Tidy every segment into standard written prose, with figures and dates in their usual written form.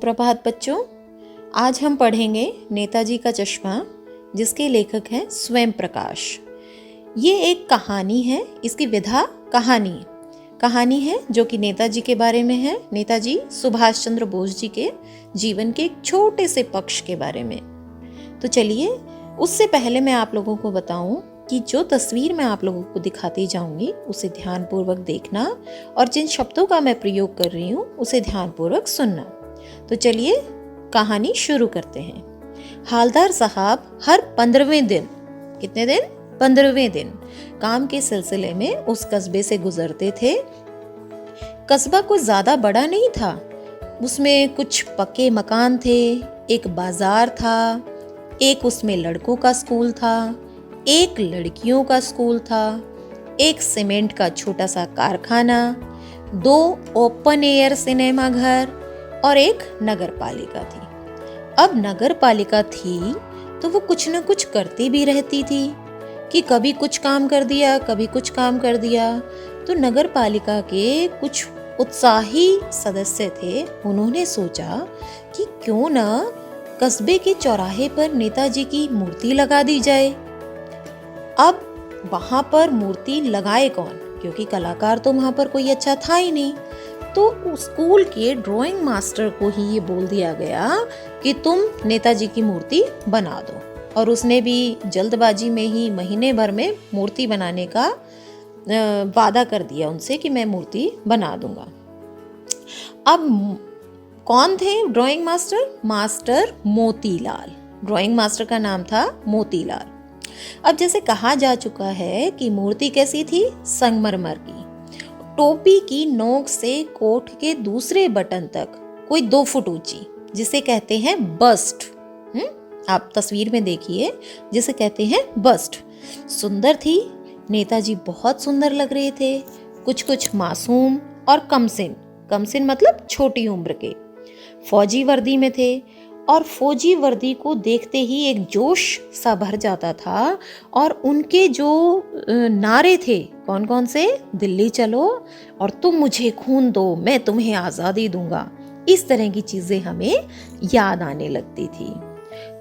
सुप्रभात बच्चों। आज हम पढ़ेंगे नेताजी का चश्मा, जिसके लेखक हैं स्वयं प्रकाश। ये एक कहानी है, इसकी विधा कहानी है जो कि नेताजी के बारे में है। नेताजी सुभाष चंद्र बोस जी के जीवन के एक छोटे से पक्ष के बारे में। तो चलिए, उससे पहले मैं आप लोगों को बताऊं कि जो तस्वीर मैं आप लोगों को दिखाती जाऊंगी उसे ध्यानपूर्वक देखना और जिन शब्दों का मैं प्रयोग कर रही हूँ उसे ध्यानपूर्वक सुनना। तो चलिए कहानी शुरू करते हैं। हालदार साहब हर 15वें दिन, कितने दिन? 15वें दिन काम के सिलसिले में उस कस्बे से गुजरते थे। कस्बा कुछ ज्यादा बड़ा नहीं था, उसमें कुछ पक्के मकान थे, एक बाजार था, एक उसमें लड़कों का स्कूल था, एक लड़कियों का स्कूल था, एक सीमेंट का छोटा सा कारखाना, 2 ओपन एयर सिनेमा घर और एक नगर पालिका थी। अब नगर पालिका थी तो वो कुछ न कुछ करती भी रहती थी कि कभी कुछ काम कर दिया, कभी कुछ काम कर दिया। तो नगर पालिका के कुछ उत्साही सदस्य थे, उन्होंने सोचा कि क्यों ना कस्बे के चौराहे पर नेताजी की मूर्ति लगा दी जाए। अब वहां पर मूर्ति लगाए कौन, क्योंकि कलाकार तो वहां पर कोई अच्छा था ही नहीं। तो स्कूल के ड्राइंग मास्टर को ही ये बोल दिया गया कि तुम नेताजी की मूर्ति बना दो, और उसने भी जल्दबाजी में ही महीने भर में मूर्ति बनाने का वादा कर दिया उनसे कि मैं मूर्ति बना दूंगा। अब कौन थे drawing master? Master Motilal. Drawing master का नाम था मोतीलाल। अब जैसे कहा जा चुका है कि मूर्ति कैसी थी? संगमरमर की, टोपी की नोक से कोट के दूसरे बटन तक कोई 2 फुट ऊंची, जिसे कहते हैं बस्ट। आप तस्वीर में देखिए, जिसे कहते हैं बस्ट। सुंदर थी, नेताजी बहुत सुंदर लग रहे थे, कुछ मासूम और कमसिन मतलब छोटी उम्र के। फौजी वर्दी में थे और फौजी वर्दी को देखते ही एक जोश सा भर जाता था, और उनके जो नारे थे, कौन से? दिल्ली चलो और तुम मुझे खून दो, मैं तुम्हें आज़ादी दूंगा। इस तरह की चीजें हमें याद आने लगती थी।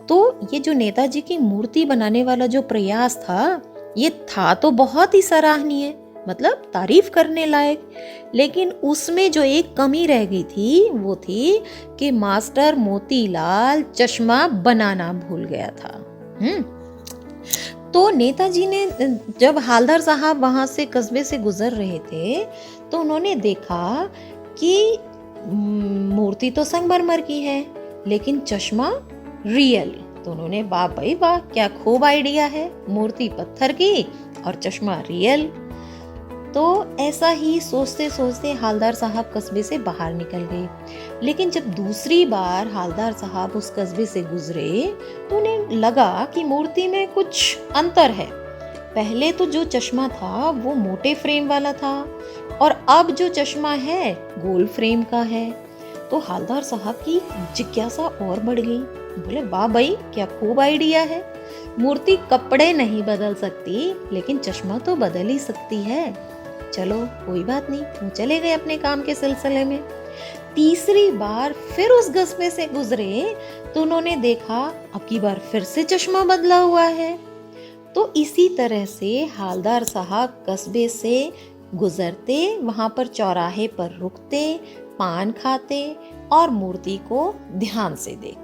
तो ये जो नेताजी की मूर्ति बनाने वाला जो प्रयास था, ये था तो बहुत ही सराहनीय, मतलब तारीफ करने लायक, लेकिन उसमें जो एक कमी रह गई थी वो थी कि मास्टर मोतीलाल चश्मा बनाना भूल गया था। तो नेताजी ने, जब हालदार साहब वहां से कस्बे से गुजर रहे थे तो उन्होंने देखा कि मूर्ति तो संगमरमर की है लेकिन चश्मा रियल। तो उन्होंने वाह भाई वाह, क्या खूब आइडिया है, मूर्ति पत्थर की और चश्मा रियल। तो ऐसा ही सोचते सोचते हालदार साहब कस्बे से बाहर निकल गए। लेकिन जब दूसरी बार हालदार साहब उस कस्बे से गुजरे तो उन्हें लगा कि मूर्ति में कुछ अंतर है। पहले तो जो चश्मा था वो मोटे फ्रेम वाला था और अब जो चश्मा है गोल फ्रेम का है। तो हालदार साहब की जिज्ञासा और बढ़ गई। बोले वाह भाई, क्या खूब आइडिया है, मूर्ति कपड़े नहीं बदल सकती लेकिन चश्मा तो बदल ही सकती है। चलो कोई बात नहीं, वो चले गए अपने काम के सिलसिले में। तीसरी बार फिर उस कस्बे से गुजरे तो उन्होंने देखा अब की बार फिर से चश्मा बदला हुआ है। तो इसी तरह से हालदार साहब कस्बे से गुजरते, वहां पर चौराहे पर रुकते, पान खाते और मूर्ति को ध्यान से देखते।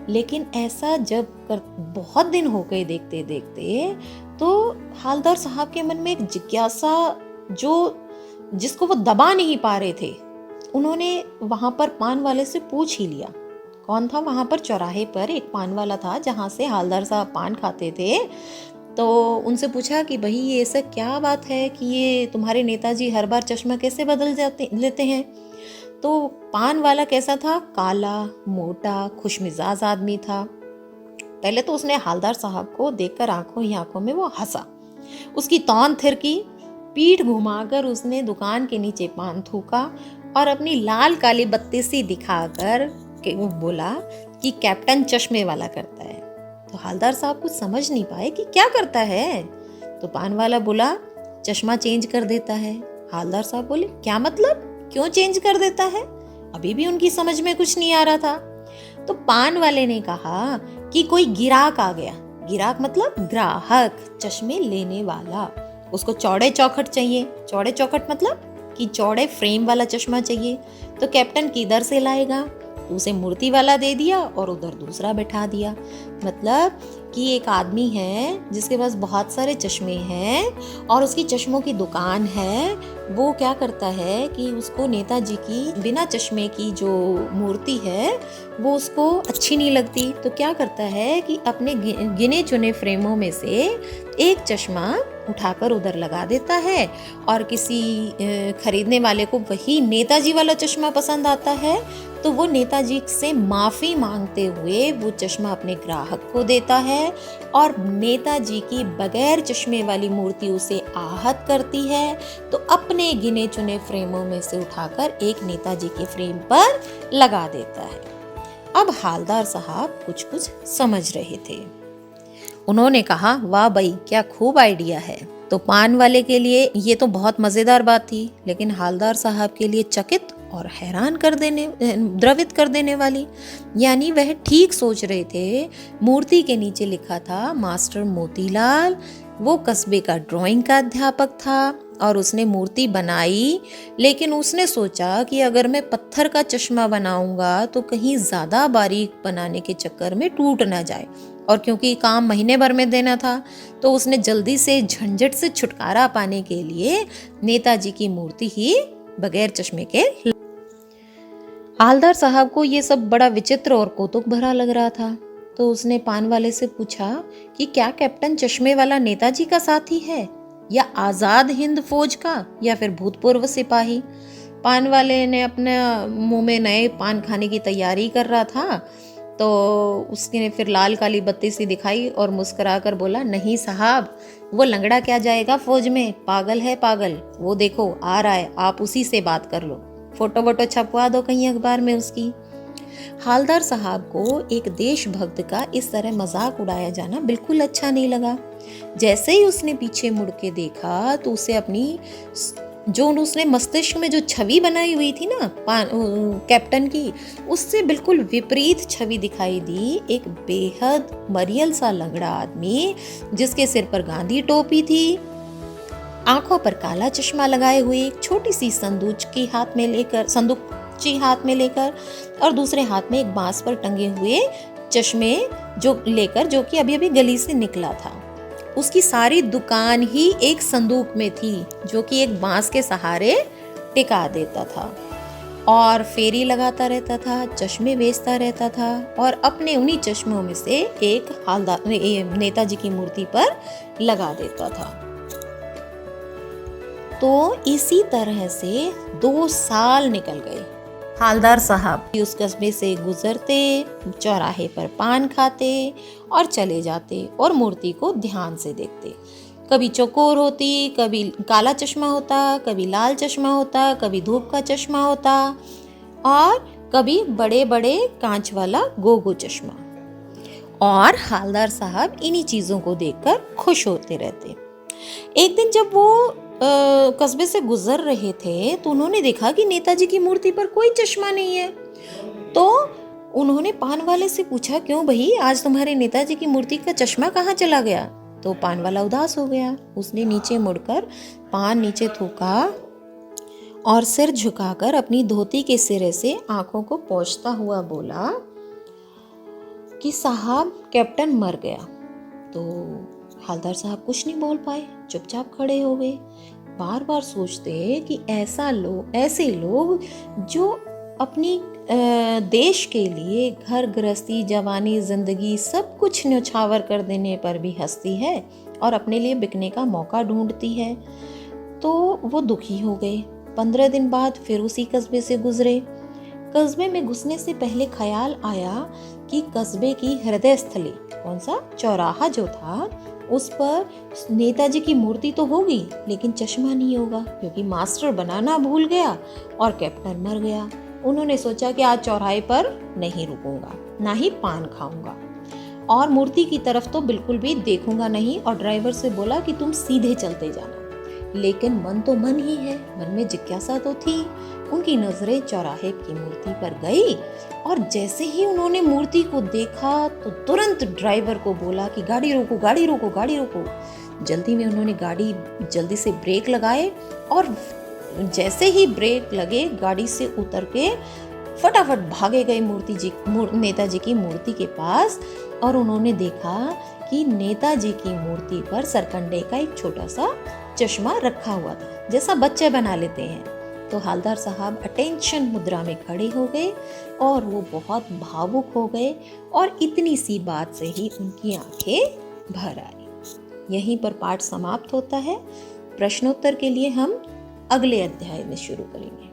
लेकिन ऐसा जब बहुत दिन हो गए देखते देखते, तो हालदार साहब के मन में एक जिज्ञासा, जिसको वो दबा नहीं पा रहे थे, उन्होंने वहां पर पान वाले से पूछ ही लिया। कौन था? वहां पर चौराहे पर एक पान वाला था जहां से हालदार साहब पान खाते थे। तो उनसे पूछा कि भाई ये ऐसा क्या बात है कि ये तुम्हारे नेताजी हर बार चश्मा कैसे बदल लेते हैं? तो पान वाला कैसा था? काला, मोटा, खुशमिजाज आदमी था। पहले तो उसने हालदार साहब को देखकर आंखों ही आंखों में वो हंसा, उसकी तौन थिरकी, पीठ घुमाकर उसने दुकान के नीचे पान थूका और अपनी लाल काली बत्ती सी दिखाकर वो बोला कि कैप्टन चश्मे वाला करता है। तो हालदार साहब कुछ समझ नहीं पाए कि क्या करता है। तो पान वाला बोला चश्मा चेंज कर देता है। हालदार साहब बोले क्या मतलब, क्यों चेंज कर देता है? अभी भी उनकी समझ में कुछ नहीं आ रहा था। तो पान वाले ने कहा कि कोई गिराक आ गया। गिराक मतलब ग्राहक, चश्मे लेने वाला। उसको चौड़े चौखट चाहिए। चौड़े चौखट मतलब कि चौड़े फ्रेम वाला चश्मा चाहिए। तो कैप्टन किधर से लाएगा? तो उसे मूर्ति वाला दे दिया और उधर दूसरा बैठा दिया। मतलब कि एक आदमी है जिसके पास बहुत सारे चश्मे हैं और उसकी चश्मों की दुकान है। वो क्या करता है कि उसको नेताजी की बिना चश्मे की जो मूर्ति है वो उसको अच्छी नहीं लगती। तो क्या करता है कि अपने गिने चुने फ्रेमों में से एक चश्मा उठाकर उधर लगा देता है और किसी खरीदने वाले को वही नेताजी वाला चश्मा पसंद आता है तो वो नेताजी से माफ़ी मांगते हुए वो चश्मा अपने ग्राहक को देता है और नेताजी की बगैर चश्मे वाली मूर्ति उसे आहत करती है। तो अपने गिने चुने फ्रेमों में से उठाकर एक नेताजी के फ्रेम पर लगा देता है। अब हालदार साहब कुछ कुछ समझ रहे थे। उन्होंने कहा, वाह भाई, क्या खूब आइडिया है। तो पान वाले के लिए ये तो बहुत मज़ेदार बात थी, लेकिन हालदार साहब के लिए चकित और हैरान कर देने, द्रवित कर देने वाली। यानी वह ठीक सोच रहे थे। मूर्ति के नीचे लिखा था मास्टर मोतीलाल। वो कस्बे का ड्राइंग का अध्यापक था और उसने मूर्ति बनाई, लेकिन उसने सोचा कि अगर मैं पत्थर का चश्मा बनाऊंगा तो कहीं ज़्यादा बारीक बनाने के चक्कर में टूट ना जाए। और क्योंकि काम महीने भर में देना था तो उसने जल्दी से झंझट से छुटकारा पाने के लिए नेताजी की मूर्ति ही बगैर चश्मे के। हालदार साहब को ये सब बड़ा विचित्र और कौतुक भरा लग रहा था। तो उसने पान वाले से पूछा कि क्या कैप्टन चश्मे वाला नेताजी का साथी है या आजाद हिंद फौज का या फिर भूतपूर्व सिपाही। पान वाले ने अपने मुंह में नए पान खाने की तैयारी कर रहा था तो उसने फिर लाल काली बत्ती सी दिखाई और मुस्कुराकर बोला, नहीं साहब, वो लंगड़ा क्या जाएगा फौज में, पागल है पागल। वो देखो आ रहा है, आप उसी से बात कर लो, फोटो वोटो छपवा दो कहीं अखबार में उसकी। हालदार साहब को एक देशभक्त का इस तरह मजाक उड़ाया जाना बिल्कुल अच्छा नहीं लगा। जैसे ही उसने पीछे मुड़ के देखा तो उसे अपनी जो उसने मस्तिष्क में जो छवि बनाई हुई थी ना कैप्टन की, उससे बिल्कुल विपरीत छवि दिखाई दी। एक बेहद मरियल सा लंगड़ा आदमी जिसके सिर पर गांधी टोपी थी, आंखों पर काला चश्मा लगाए हुए, एक छोटी सी संदूकची हाथ में लेकर और दूसरे हाथ में एक बांस पर टंगे हुए चश्मे जो कि अभी अभी गली से निकला था। उसकी सारी दुकान ही एक संदूक में थी जो कि एक बांस के सहारे टिका देता था और फेरी लगाता रहता था, चश्मे बेचता रहता था और अपने उन्हीं चश्मों में से एक नेताजी की मूर्ति पर लगा देता था। तो इसी तरह से 2 साल निकल गए। हालदार साहब उस कस्बे से गुजरते, चौराहे पर पान खाते और चले जाते और मूर्ति को ध्यान से देखते। कभी चौकोर होती, कभी काला चश्मा होता, कभी लाल चश्मा होता, कभी धूप का चश्मा होता और कभी बड़े बड़े कांच वाला गोगो चश्मा। और हालदार साहब इन्हीं चीज़ों को देखकर खुश होते रहते। एक दिन जब वो कस्बे से गुजर रहे थे तो उन्होंने देखा कि नेताजी की मूर्ति पर कोई चश्मा नहीं है। तो उन्होंने पान वाले से पूछा, क्यों भाई, आज तुम्हारे नेताजी की मूर्ति का चश्मा कहाँ चला गया? तो पान वाला उदास हो गया। उसने नीचे मुड़कर पान नीचे थूका और सिर झुकाकर अपनी धोती के सिरे से आंखों को पोंछता हुआ बोला कि साहब, कैप्टन मर गया। तो हालदार साहब कुछ नहीं बोल पाए, चुपचाप खड़े हो गए। बार बार सोचते कि ऐसे लोग जो अपनी देश के लिए घर गृहस्थी, जवानी, जिंदगी सब कुछ न्यौछावर कर देने पर भी हंसती है और अपने लिए बिकने का मौका ढूंढती है। तो वो दुखी हो गए। 15 दिन बाद फिर उसी कस्बे से गुजरे। कस्बे में घुसने से पहले ख्याल आया कि कस्बे की हृदय स्थली, कौन सा चौराहा जो था, उस पर नेताजी की मूर्ति तो होगी लेकिन चश्मा नहीं होगा, क्योंकि मास्टर बनाना भूल गया और कैप्टन मर गया। उन्होंने सोचा कि आज चौराहे पर नहीं रुकूंगा, ना ही पान खाऊंगा और मूर्ति की तरफ तो बिल्कुल भी देखूंगा नहीं, और ड्राइवर से बोला कि तुम सीधे चलते जाना। लेकिन मन तो मन ही है, मन में जिज्ञासा तो थी। उनकी नजरें चौराहे की मूर्ति पर गई और जैसे ही उन्होंने मूर्ति को देखा तो तुरंत ड्राइवर को बोला कि गाड़ी रोको, गाड़ी रोको, गाड़ी रोको। जल्दी में उन्होंने गाड़ी जल्दी से ब्रेक लगाए और जैसे ही ब्रेक लगे गाड़ी से उतर के फटाफट भागे गए नेताजी की मूर्ति के पास। और उन्होंने देखा कि नेताजी की मूर्ति पर सरकंडे का एक छोटा सा चश्मा रखा हुआ था, जैसा बच्चे बना लेते हैं। तो हवलदार साहब अटेंशन मुद्रा में खड़े हो गए और वो बहुत भावुक हो गए और इतनी सी बात से ही उनकी आंखें भर आई। यहीं पर पाठ समाप्त होता है। प्रश्नोत्तर के लिए हम अगले अध्याय में शुरू करेंगे।